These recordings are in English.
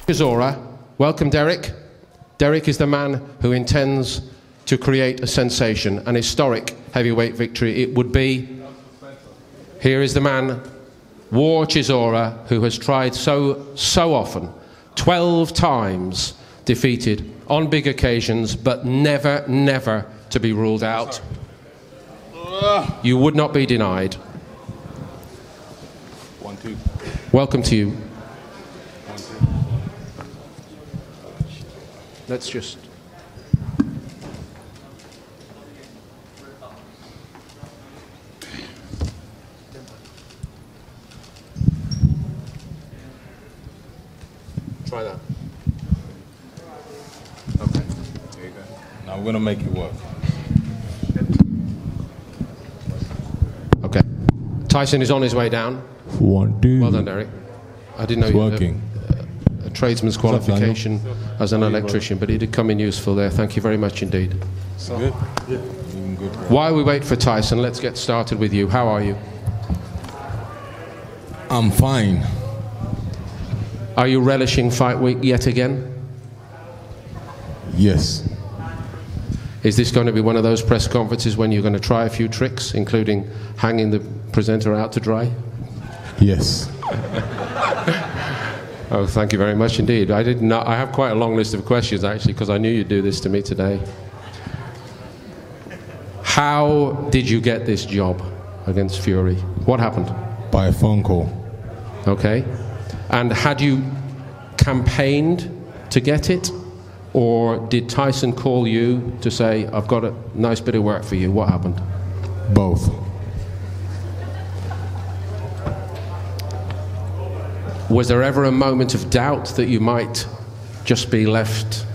Chisora, welcome Dereck. Dereck is the man who intends to create a sensation, an historic heavyweight victory it would be. Here is the man, War Chisora, who has tried so often, 12 times defeated on big occasions, but never to be ruled out. You would not be denied. 1, 2. Welcome to you. Let's just... try that. Okay. There you go. Now we're gonna make it work. Okay. Tyson is on his way down. 1, 2. Well done, Dereck. I didn't know It's you working. had a tradesman's qualification as an electrician, but he did come in useful there. Thank you very much indeed. Good? Yeah. Even good. While we wait for Tyson, let's get started with you. How are you? I'm fine. Are you relishing fight week yet again? Yes. Is this going to be one of those press conferences when you're going to try a few tricks, including hanging the presenter out to dry? Yes. Oh, thank you very much indeed. I have quite a long list of questions, actually, because I knew you'd do this to me today. How did you get this job against Fury? What happened? By a phone call. Okay. And had you campaigned to get it? Or did Tyson call you to say, I've got a nice bit of work for you? What happened? Both. Was there ever a moment of doubt that you might just be left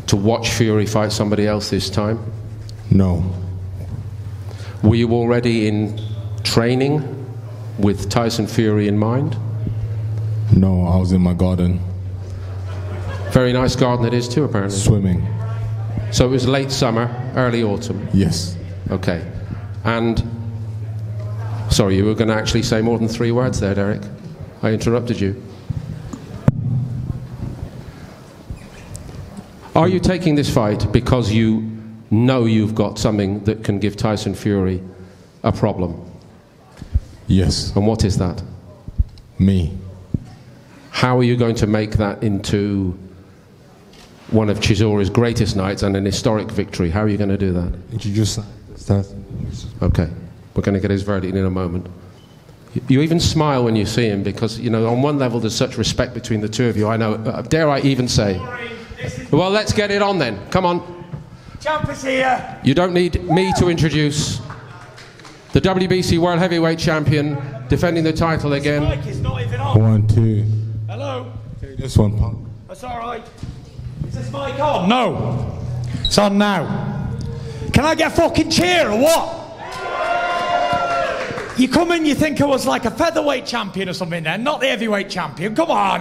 to watch Fury fight somebody else this time? No. Were you already in training with Tyson Fury in mind? No, I was in my garden. Very nice garden it is too, apparently. Swimming. So it was late summer, early autumn? Yes. Okay. And, sorry, you were going to actually say more than 3 words there, Dereck. I interrupted you. Are you taking this fight because you know you've got something that can give Tyson Fury a problem? Yes. And what is that? Me. How are you going to make that into one of Chisora's greatest nights and an historic victory? How are you going to do that? Introduce. Okay. We're going to get his verdict in a moment. You even smile when you see him because, you know, on one level there's such respect between the two of you. I know, dare I even say. Well, let's get it on then. Come on. Champ is here. You don't need me to introduce the WBC World Heavyweight Champion, defending the title again. This mic is not even on. 1, 2. Hello? Take this one, punk. That's alright. Is this mic on? No. It's on now. Can I get a fucking cheer or what? You come in, you think I was like a featherweight champion or something then, not the heavyweight champion. Come on.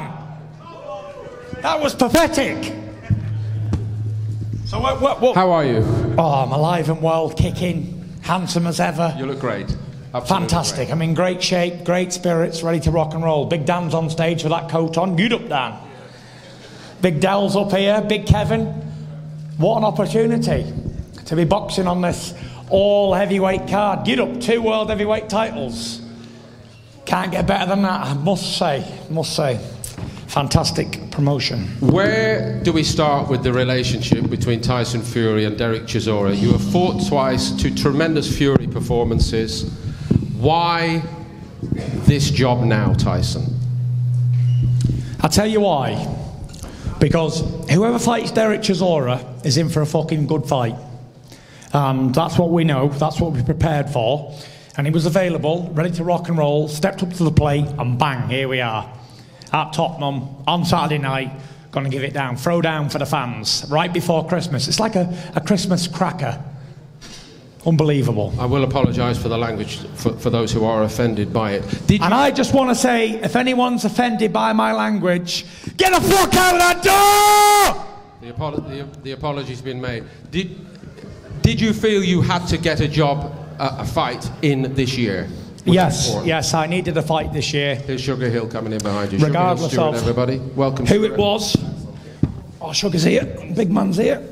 That was pathetic. So what? How are you? Oh, I'm alive and well, kicking, handsome as ever. You look great. Absolutely Fantastic. great. I'm in great shape, great spirits, ready to rock and roll. Big Dan's on stage with that coat on. Get up, Dan. Big Dell's up here, Big Kevin. What an opportunity to be boxing on this all heavyweight card. Get up, 2 world heavyweight titles. Can't get better than that, I must say. Fantastic promotion. Where do we start with the relationship between Tyson Fury and Dereck Chisora? You have fought twice, 2 tremendous Fury performances. Why this job now, Tyson? I'll tell you why. Because whoever fights Dereck Chisora is in for a fucking good fight. That's what we know, that's what we prepared for. And he was available, ready to rock and roll, stepped up to the plate, and bang, here we are. At Tottenham, on Saturday night, going to give it down, throw down for the fans, right before Christmas. It's like a Christmas cracker. Unbelievable. I will apologise for the language for those who are offended by it. And I just want to say, if anyone's offended by my language, get the fuck out of that door! The apology's been made. Did you feel you had to get a job, a fight in this year? Yes, I needed a fight this year. Here's Sugar Hill coming in behind you. Regardless Sugar Hill, Stuart, of everybody. Welcome, who Stuart. it was. Oh, Sugar's here. Big man's here.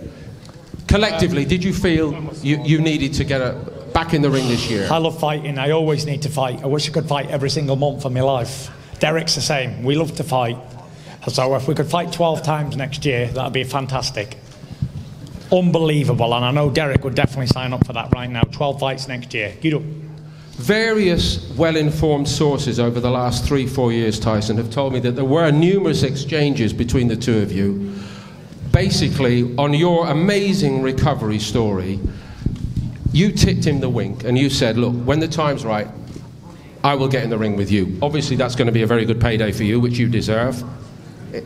Collectively, did you feel you needed to get back in the ring this year? I love fighting. I always need to fight. I wish I could fight every single month of my life. Derek's the same. We love to fight. So if we could fight 12 times next year, that'd be fantastic. Unbelievable. And I know Dereck would definitely sign up for that right now. 12 fights next year. Get up. Various well-informed sources over the last 3-4 years, Tyson, have told me that there were numerous exchanges between the two of you, basically on your amazing recovery story. You tipped him the wink and you said, look, when the time's right, I will get in the ring with you. Obviously, that's going to be a very good payday for you, which you deserve.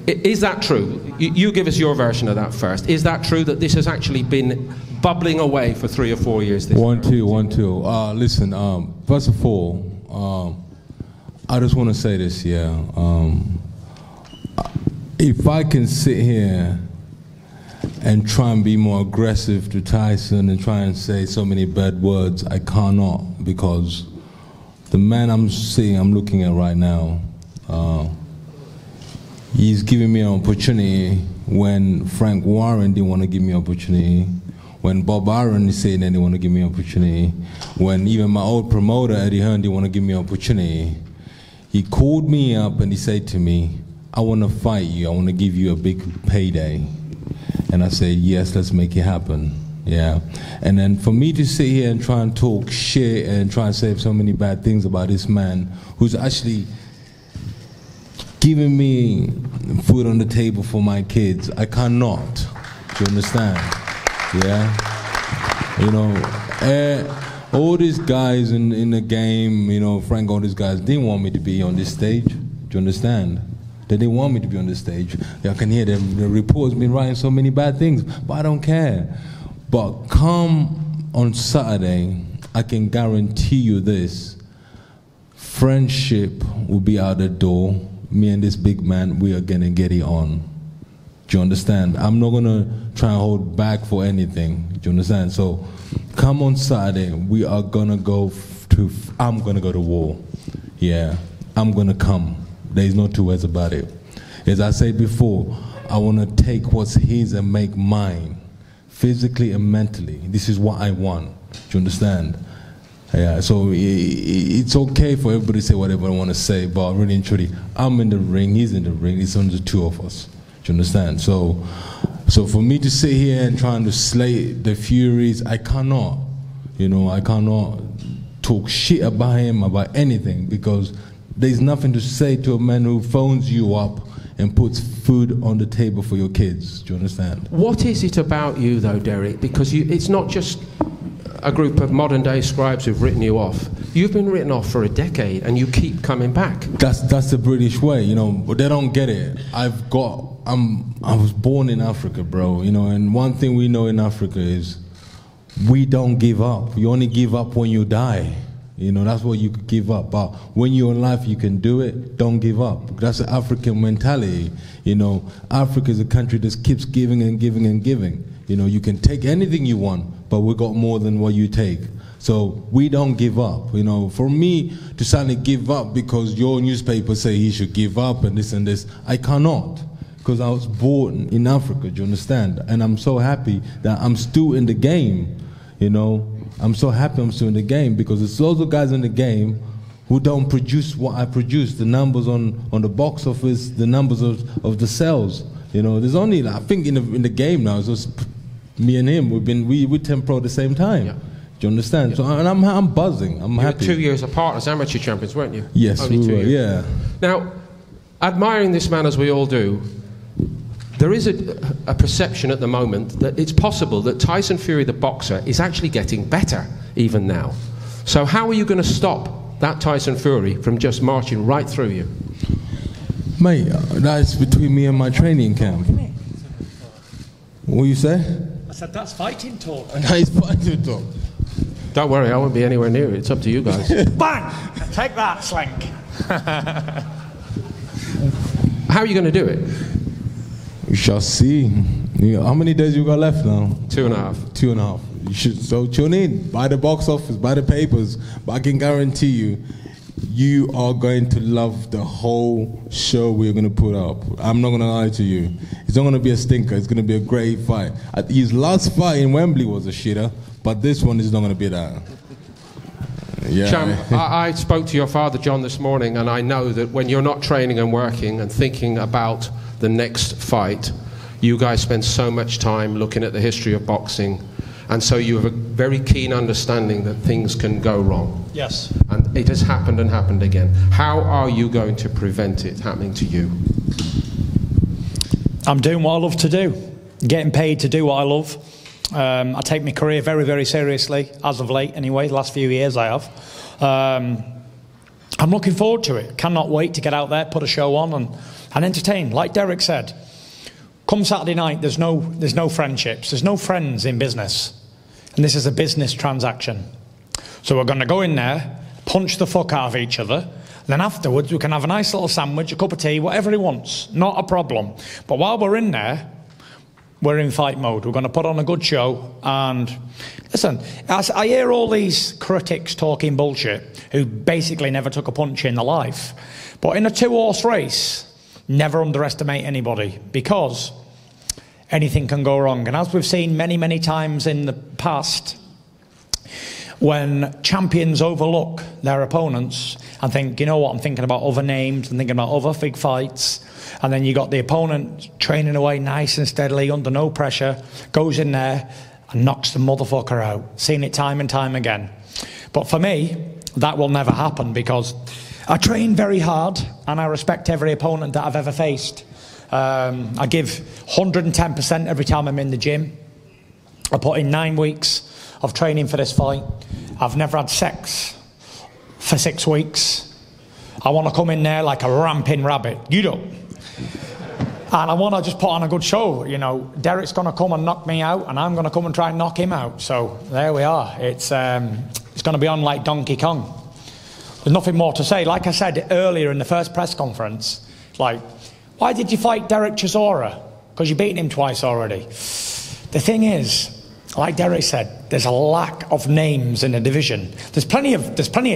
Is that true? You give us your version of that first. Is that true that this has actually been bubbling away for 3 or 4 years? One, two. Listen, first of all, I just want to say this, if I can sit here and try and be more aggressive to Tyson and try and say so many bad words, I cannot, because the man I'm looking at right now, he's giving me an opportunity when Frank Warren didn't want to give me an opportunity, when Bob Arum is saying they didn't want to give me an opportunity, when even my old promoter, Eddie Hearn, didn't want to give me an opportunity. He called me up and he said to me, I want to fight you, I want to give you a big payday. And I said, yes, let's make it happen. Yeah. And then for me to sit here and try and talk shit and try and say so many bad things about this man who's actually giving me food on the table for my kids, I cannot. Do you understand? Yeah. You know, all these guys in the game, you know, Frank, all these guys didn't want me to be on this stage. Do you understand? They didn't want me to be on this stage. I can hear the reports been writing so many bad things, but I don't care. But come on Saturday, I can guarantee you this: friendship will be out the door. Me and this big man, we are gonna get it on. Do you understand? I'm not gonna try and hold back for anything. Do you understand? So, come on Saturday, we are gonna go I'm gonna go to war. Yeah, I'm gonna come. There's no two ways about it. As I said before, I want to take what's his and make mine, physically and mentally. This is what I want. Do you understand? Yeah, so it's okay for everybody to say whatever I want to say, but really and truly, I'm in the ring, he's in the ring, it's only the two of us. Do you understand? So for me to sit here and trying to slay the Furies, I cannot. You know, I cannot talk shit about him, about anything, because there's nothing to say to a man who phones you up and puts food on the table for your kids. Do you understand? What is it about you, though, Dereck? Because it's not just a group of modern-day scribes who've written you off. You've been written off for a decade, and you keep coming back. That's the British way, you know. But they don't get it. I was born in Africa, bro. You know, and one thing we know in Africa is we don't give up. You only give up when you die. You know, that's what you could give up. But when you're alive, you can do it. Don't give up. That's the African mentality. You know, Africa is a country that keeps giving and giving and giving. You know, you can take anything you want, but we got more than what you take. So we don't give up. You know, for me to suddenly give up because your newspaper say he should give up and this, I cannot. Because I was born in Africa, do you understand? And I'm so happy that I'm still in the game, you know. I'm so happy I'm still in the game, because there's loads of guys in the game who don't produce what I produce. The numbers on the box office, the numbers of the sales. You know, there's only, I think in the game now, it's just me and him. We turned pro at the same time. Yeah. Do you understand? Yeah. So and I'm buzzing. I'm happy. You were 2 years apart as amateur champions, weren't you? Yes, only we 2 were. years. Yeah. Now, admiring this man as we all do, there is a perception at the moment that it's possible that Tyson Fury, the boxer, is actually getting better even now. So how are you going to stop that Tyson Fury from just marching right through you? Mate, that's between me and my training camp. What you say? I said, that's fighting talk. That is fighting talk. Don't worry, I won't be anywhere near it. It's up to you guys. Bang! Take that, Slank. How are you going to do it? We shall see. How many days you got left now? 2.5. 2.5. You should, so tune in, buy the box office, buy the papers. But I can guarantee you, you are going to love the whole show we're going to put up. I'm not going to lie to you. It's not going to be a stinker. It's going to be a great fight. His last fight in Wembley was a shitter, but this one is not going to be that. Yeah. Champ, I spoke to your father, John, this morning, and I know that when you're not training and working and thinking about the next fight, you guys spend so much time looking at the history of boxing, and so you have a very keen understanding that things can go wrong. Yes. And it has happened and happened again. How are you going to prevent it happening to you? I'm doing what I love to do, getting paid to do what I love. I take my career very, very seriously, as of late anyway, the last few years I have. I'm looking forward to it. Cannot wait to get out there, put a show on and entertain. Like Dereck said, come Saturday night, there's no friendships. There's no friends in business. And this is a business transaction. So we're going to go in there, punch the fuck out of each other, and then afterwards we can have a nice little sandwich, a cup of tea, whatever he wants. Not a problem. But while we're in there, we're in fight mode. We're going to put on a good show. And listen, as I hear all these critics talking bullshit who basically never took a punch in their life. But in a two-horse race, never underestimate anybody, because anything can go wrong. And as we've seen many, many times in the past, when champions overlook their opponents and think, you know what, I'm thinking about other names and thinking about other big fights, and then you got the opponent training away nice and steadily under no pressure, goes in there and knocks the motherfucker out. Seen it time and time again. But for me, that will never happen, because I train very hard and I respect every opponent that I've ever faced. I give 110% every time I'm in the gym. I put in 9 weeks of training for this fight. I've never had sex for 6 weeks. I want to come in there like a ramping rabbit. You don't. And I want to just put on a good show. You know, Dereck's going to come and knock me out, and I'm going to come and try and knock him out. So there we are. It's going to be on like Donkey Kong. There's nothing more to say. Like I said earlier in the first press conference, like, why did you fight Dereck Chisora? Because you've beaten him twice already. The thing is, like Dereck said, there's a lack of names in the division. There's plenty of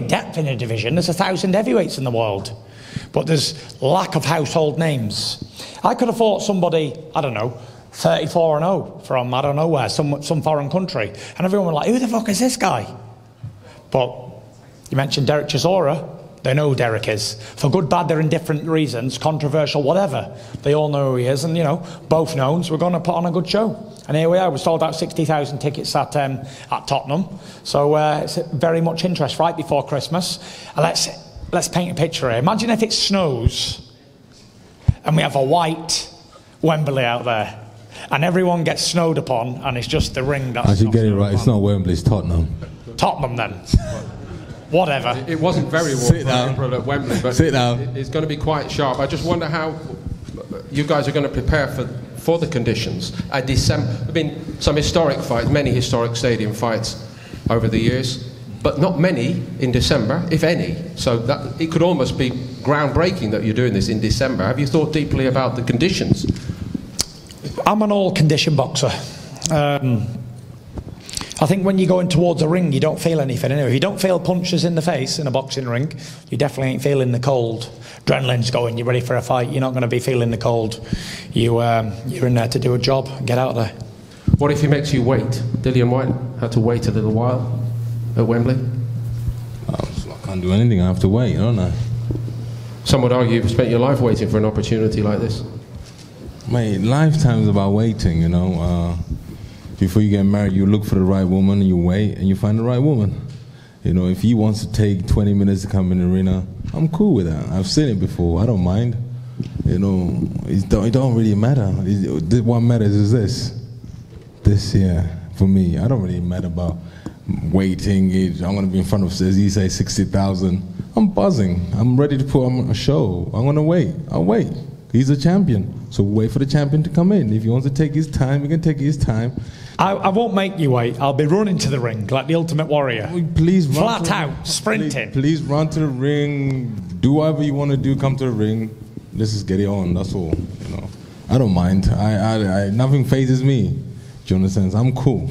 depth in the division. There's 1,000 heavyweights in the world. But there's lack of household names. I could have fought somebody, I don't know, 34-0 from I don't know where, some foreign country. And everyone was like, who the fuck is this guy? But you mentioned Dereck Chisora. They know who Dereck is. For good, bad, they're in different reasons, controversial, whatever. They all know who he is, and, you know, both knowns. We're going to put on a good show. And here we are. We sold out 60,000 tickets at Tottenham. So it's very much interest right before Christmas. And let's paint a picture here. Imagine if it snows and we have a white Wembley out there, and everyone gets snowed upon, and it's just the ring that's... I should get it right. It's not Wembley, it's Tottenham. Tottenham, then. Whatever. It wasn't very warm for April at Wembley, but it's going to be quite sharp. I just wonder how you guys are going to prepare for the conditions. December, I've been some historic fights, many historic stadium fights over the years, but not many in December, if any. So that it could almost be groundbreaking that you're doing this in December. Have you thought deeply about the conditions? I'm an all-condition boxer. I think when you go in towards a ring, you don't feel anything. Anyway, if you don't feel punches in the face in a boxing ring, you definitely ain't feeling the cold. Adrenaline's going, you're ready for a fight, you're not going to be feeling the cold. You're in there to do a job and get out there. What if he makes you wait? Dillian White had to wait a little while at Wembley. I can't do anything, I have to wait, don't I? Some would argue you've spent your life waiting for an opportunity like this. Mate, lifetime's about waiting, you know. Before you get married, you look for the right woman, and you wait, and you find the right woman. You know, if he wants to take 20 minutes to come in the arena, I'm cool with that. I've seen it before. I don't mind. You know, it don't really matter. What matters is this here, for me. I don't really matter about waiting. I'm going to be in front of, as he say, 60,000. I'm buzzing. I'm ready to put on a show. I'm going to wait. I'll wait. He's a champion. So wait for the champion to come in. If he wants to take his time, he can take his time. I won't make you wait. I'll be running to the ring like the Ultimate Warrior. Please run flat out, sprinting. Please run to the ring. Do whatever you want to do. Come to the ring. Let's just get it on. That's all. You know, I don't mind. I nothing phases me. Do you understand? I'm cool.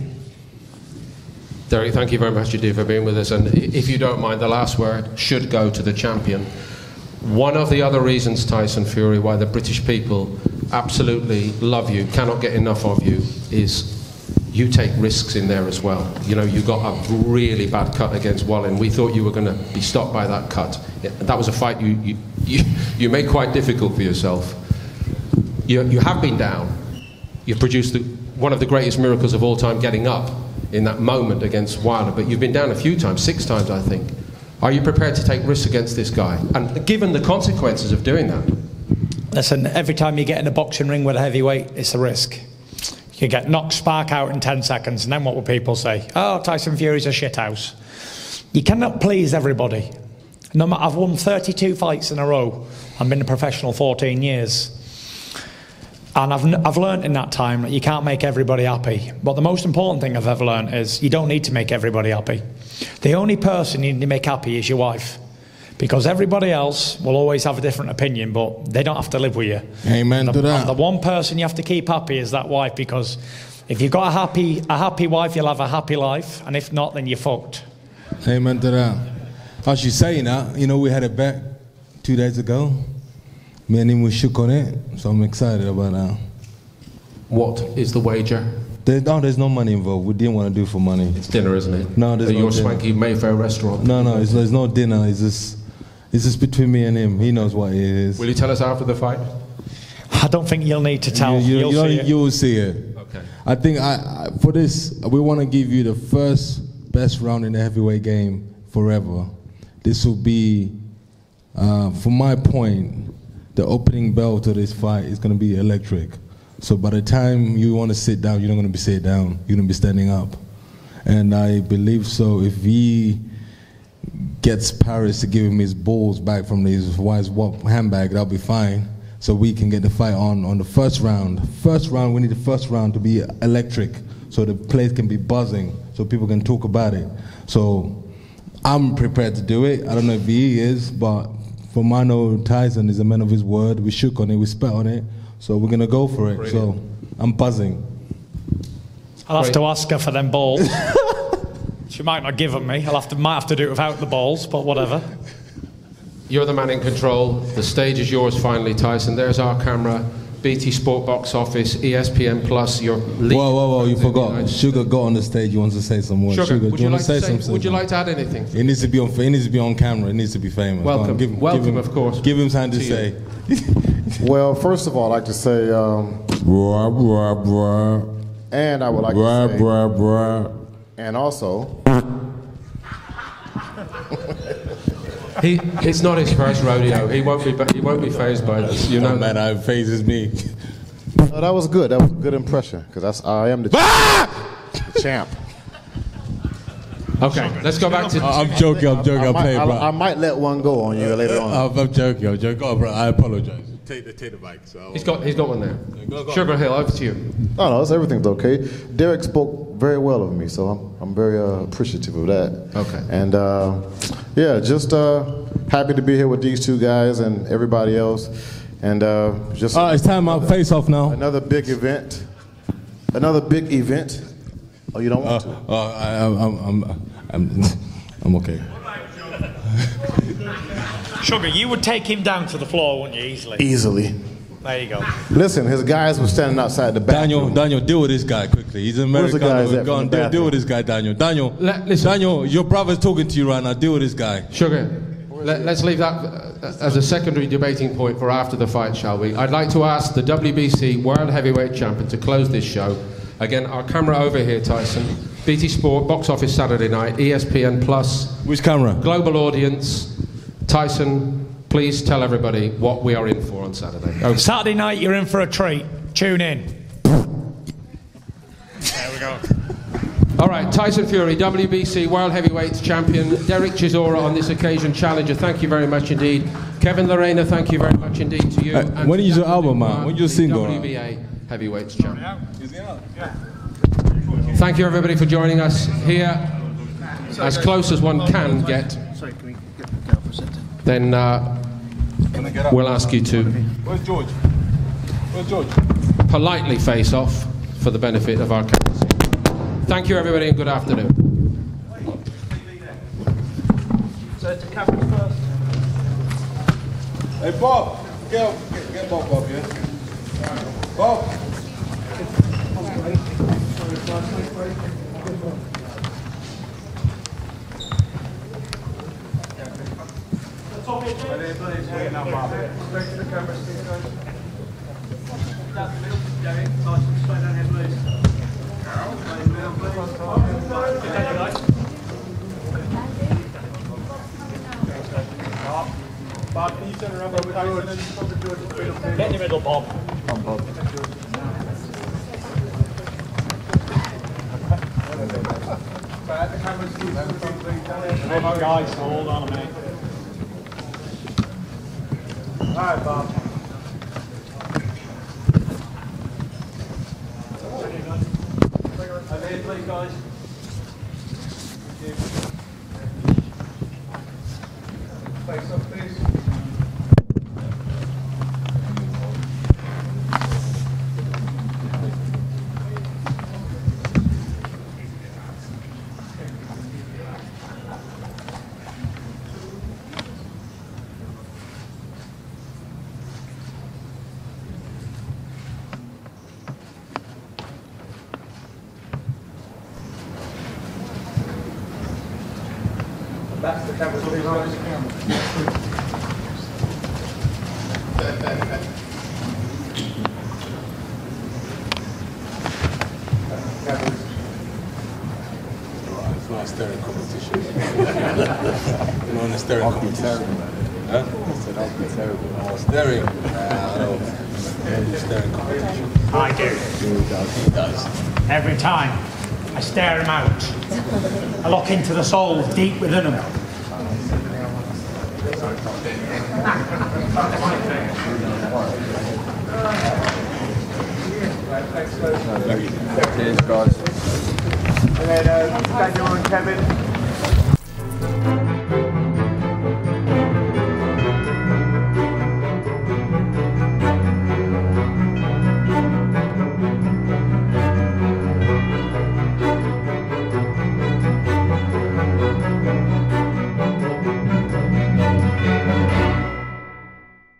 Dereck, thank you very much indeed for being with us. And if you don't mind, the last word should go to the champion. One of the other reasons, Tyson Fury, why the British people absolutely love you, cannot get enough of you, is you take risks in there as well. You know, you got a really bad cut against Wallin. We thought you were going to be stopped by that cut. That was a fight you made quite difficult for yourself. You have been down. You've produced one of the greatest miracles of all time, getting up in that moment against Wilder, but you've been down a few times, 6 times I think. Are you prepared to take risks against this guy? And given the consequences of doing that? Listen, every time you get in a boxing ring with a heavyweight, it's a risk. You get knocked spark out in 10 seconds, and then what will people say? Oh, Tyson Fury's a shithouse. You cannot please everybody. No matter, I've won 32 fights in a row. I've been a professional 14 years. And I've learned in that time that you can't make everybody happy. But the most important thing I've ever learned is you don't need to make everybody happy. The only person you need to make happy is your wife. Because everybody else will always have a different opinion, but they don't have to live with you. Amen to that. And the one person you have to keep happy is that wife, because if you've got a happy wife, you'll have a happy life, and if not, then you're fucked. Amen to that. As you saying that, you know, we had a bet 2 days ago. Me and him, we shook on it, so I'm excited about that. What is the wager? There's no money involved. We didn't want to do it for money. It's dinner, isn't it? No, there's at no your dinner. swanky Mayfair restaurant. No, there's no dinner. It's just between me and him. He knows what it is. Will you tell us after the fight? I don't think you'll need to tell. You will see it. Okay. I think for this, we want to give you the first best round in the heavyweight game forever. This will be, from my point, the opening bell to this fight is going to be electric. So by the time you want to sit down, you're not going to be sitting down. You're going to be standing up. And I believe so. If he gets Paris to give him his balls back from his wife's handbag, that'll be fine. So we can get the fight on the first round. First round, we need the first round to be electric, so the place can be buzzing, so people can talk about it. So I'm prepared to do it. I don't know if he is, but from I know Tyson is a man of his word. We shook on it, we spat on it, so we're gonna go for it. Brilliant. So I'm buzzing. I'll have to ask her for them balls. She might not give them me. Might have to do it without the balls, but whatever. You're the man in control. The stage is yours finally, Tyson. There's our camera. BT Sport Box Office, ESPN Plus, your lead. Whoa, you forgot. Sugar got on the stage. He wants to say some words. Sugar, do you want to say something? Would you like to add anything? It needs to be on camera. It needs to be famous. Welcome. Welcome, of course. Give him time to say. Well, first of all, I'd like to say, and I would like to say, and also, it's not his first rodeo. He won't be fazed by this. You know, man, it phases me. No, that was good. That was a good impression because I am the champ. Okay, let's go back to. I'm joking. I'm playing, bro. I might let one go on you later on. I'm joking. Oh, bro, I apologize. Take the mic. So he's got one there. Go. Sugar Hill, over to you. No, everything's okay. Dereck spoke very well of me, so I'm very appreciative of that. Okay. And yeah, just happy to be here with these two guys and everybody else. And just it's time out. Face off now. Another big event. Oh, you don't want to? I'm okay. Sugar, you would take him down to the floor, wouldn't you, easily? Easily. There you go. Listen, his guys were standing outside the bathroom. Daniel, deal with this guy quickly. He's an American. Go on, deal with this guy, Daniel. Daniel, your brother's talking to you right now. Deal with this guy. Sugar, let's leave that as a secondary debating point for after the fight, shall we? I'd like to ask the WBC World Heavyweight Champion to close this show. Again, our camera over here, Tyson. BT Sport, Box Office Saturday night, ESPN Plus. Which camera? Global audience. Tyson, please tell everybody what we are in for on Saturday. Okay. Saturday night, you're in for a treat. Tune in. There we go. All right, Tyson Fury, WBC World Heavyweight Champion. Dereck Chisora, on this occasion, challenger. Thank you very much indeed. Kevin Lorena, thank you very much indeed to you. When is your album, man? When is your single? WBA Heavyweights Champion. Thank you, everybody, for joining us here, as close as one can get. Then we'll ask you to politely face off for the benefit of our cameras. Thank you, everybody, and good afternoon. So to cameras first. Hey Bob, get Bob, yeah? Bob. Straight to the camera, please, guys. Down the middle, Derek. Tyson, straight down here, please. Bob, can you turn around with Tyson and Robert George and straight up there? Get in the middle, Bob. Come, Bob. Right, the camera's too. Come on, guys, hold on a minute. Alright, Bob. Over here, please, guys. Face up, please. That's the camera, please, guys. It's not a staring competition. You're not in a staring competition. Huh? I said I'll be terrible. Oh, staring? I don't do staring competition. I do. He does. Every time. I stare him out. I look into the soul deep within him. Cheers, guys. And then Daniel and Kevin.